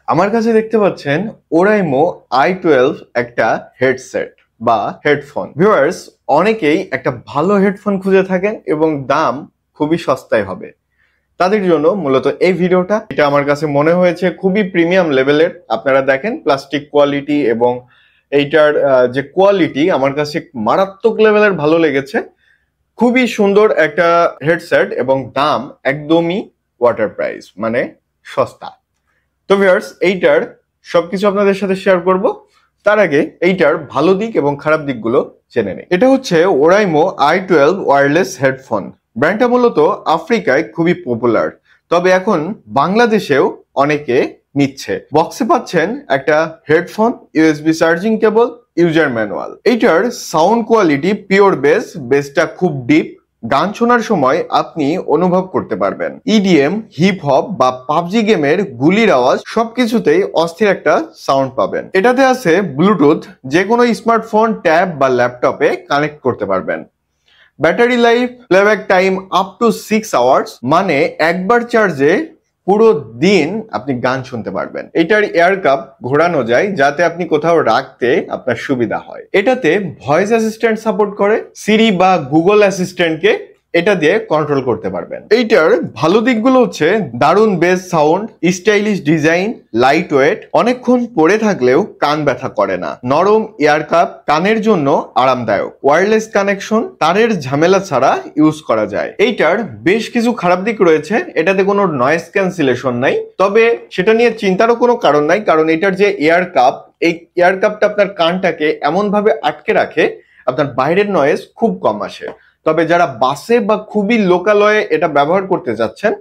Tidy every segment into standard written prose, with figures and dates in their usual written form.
আমার কাছে দেখতে পাচ্ছেন ওরাইমো i12 একটা হেডসেট বা হেডফোন। ভিউয়ার্স, অনেকেই একটা ভালো হেডফোন খুঁজে থাকেন এবং দাম খুবই সস্তায় হবে। তাদের জন্য মূলত এই ভিডিওটা। এটা আমার কাছে মনে হয়েছে খুবই প্রিমিয়াম লেভেলের। আপনারা দেখেন প্লাস্টিক কোয়ালিটি এবং এইটার যে কোয়ালিটি আমার কাছে মারাত্মক লেভেলের ভালো লেগেছে। খুবই সুন্দর একটা হেডসেট এবং দাম একদমই ওয়াটার প্রাইস, মানে সস্তা। তো ভিউয়ার্স, এইটার সবকিছু আপনাদের সাথে শেয়ার করব। তার আগে এইটার ভালো দিক এবং খারাপ দিকগুলো জেনে নেই। এটা হচ্ছে ওরাইমো i12 ওয়্যারলেস হেডফোন। ব্র্যান্ডটা মূলত আফ্রিকায় খুবই পপুলার, তবে এখন বাংলাদেশেও অনেকে নিচ্ছে। বক্সে পাচ্ছেন একটা headphone, USB charging cable, user manual. এইটার সাউন্ড কোয়ালিটি পিওর বেসটা খুব ডিপ। গান শোনার সময় আপনি অনুভব করতে পারবেন ইডিএম, হিপ হপ বা পাবজি গেমের গুলির আওয়াজ সবকিছুতেই অস্থির একটা সাউন্ড পাবেন। এটাতে আছে ব্লুটুথ, যে কোনো স্মার্টফোন, ট্যাব বা ল্যাপটপে কানেক্ট করতে পারবেন। Battery life, playback time up to 6 hours, মানে একবার চার্জে পুরো দিন আপনি গান শুনতে পারবেন। এটার এয়ার কাপ ঘোরানো যায় যাতে আপনি কোথাও রাখতে আপনার সুবিধা হয়। এটাতে ভয়েস অ্যাসিস্ট্যান্ট সাপোর্ট করে, সিরি বা গুগল অ্যাসিস্ট্যান্টকে এটা দিয়ে কন্ট্রোল করতে পারবেন। এইটার ভালো দিকগুলো হচ্ছে দারুণ base sound, stylish design, light weight, অনেকক্ষণ পরে থাকলেও কান ব্যথা করে না, নরম এয়ার কাপ, কানের জন্য আরামদায়ক, ওয়্যারলেস কানেকশন, তারের ঝামেলা ছাড়া ইউজ করা যায়। এইটার বেশ কিছু খারাপ দিক রয়েছে। এটাতে কোনো নয়েজ ক্যান্সেলেশন নাই, তবে সেটা নিয়ে চিন্তারও কোনো কারণ নাই, কারণ এটার যে এয়ার কাপ, এই এয়ার কাপটা আপনার কানটাকে এমন ভাবে আটকে রাখে আপনার বাইরের নয়েজ খুব কম আসে। তবে যারা বাসে বা খুবই লোকালয়ে এটা ব্যবহার করতে যাচ্ছেন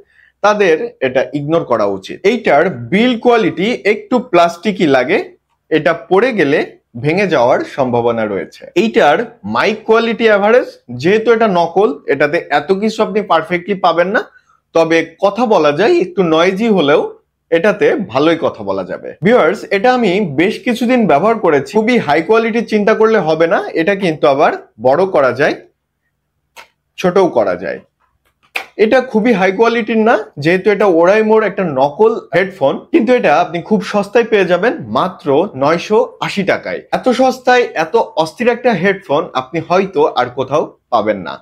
তাদের এটা ইগনোর করা উচিত। এইটার বিল্ড কোয়ালিটি একটু প্লাস্টিকই লাগে, এটা পড়ে গেলে ভেঙে যাওয়ার সম্ভাবনা রয়েছে। এইটার মাইক কোয়ালিটি এভারেজ, যেহেতু এটা নকল, এটাতে এত কিছু আপনি পারফেক্টলি পাবেন না, তবে কথা বলা যায় একটু নয়েজি হলেও এটাতে ভালোই কথা বলা যাবে। ভিউয়ার্স, এটা আমি বেশ কিছুদিন ব্যবহার করেছি। খুবই হাই কোয়ালিটির চিন্তা করলে হবে না, এটা কিন্তু আবার বড় করা যায়, ছোটও করা যায়। এটা খুবই হাই কোয়ালিটির না, যেহেতু এটা ওরাইমোর একটা নকল হেডফোন, কিন্তু এটা আপনি খুব সস্তায় পেয়ে যাবেন মাত্র 980 টাকায়। এত সস্তায় এত অস্থির একটা হেডফোন আপনি হয়তো আর কোথাও পাবেন না।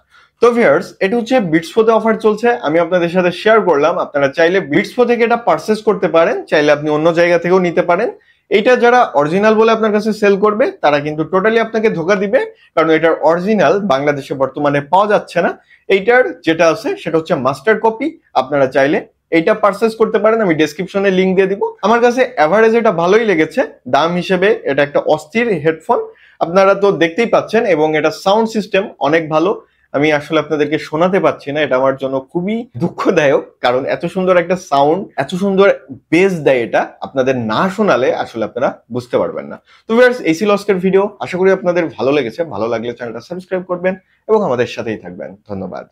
তো ভিউয়ার্স, এটা হচ্ছে বিটসপোতে অফার চলছে, আমি আপনাদের সাথে শেয়ার করলাম। আপনারা চাইলে বিটসপো থেকে এটা পারচেস করতে পারেন, চাইলে আপনি অন্য জায়গা থেকেও নিতে পারেন। এইটা যারা অরিজিনাল বলে আপনার কাছে সেল করবে তারা কিন্তু টোটালি আপনাকে ধোকা দিবে, কারণ এটার অরিজিনাল বাংলাদেশে বর্তমানে পাওয়া যাচ্ছে না। এইটার যেটা আছে সেটা হচ্ছে মাস্টার কপি। আপনারা চাইলে এইটা পারচেস করতে পারেন, আমি ডেসক্রিপশনে লিংক দিয়ে দিব। আমার কাছে এভারেজ এটা ভালোই লেগেছে, দাম হিসেবে এটা একটা অস্থির হেডফোন, আপনারা তো দেখতেই পাচ্ছেন, এবং এটা সাউন্ড সিস্টেম অনেক ভালো। আমি আসলে আপনাদেরকে শোনাতে পাচ্ছি না, এটা আমার জন্য খুবই দুঃখদায়ক, কারণ এত সুন্দর একটা সাউন্ড, এত সুন্দর বেস দেয়, এটা আপনাদের না শোনালে আসলে আপনারা বুঝতে পারবেন না। তো ভিউয়ার্স, এই ছিল আজকের ভিডিও। আশা করি আপনাদের ভালো লেগেছে। ভালো লাগলে চ্যানেলটা সাবস্ক্রাইব করবেন এবং আমাদের সাথেই থাকবেন। ধন্যবাদ।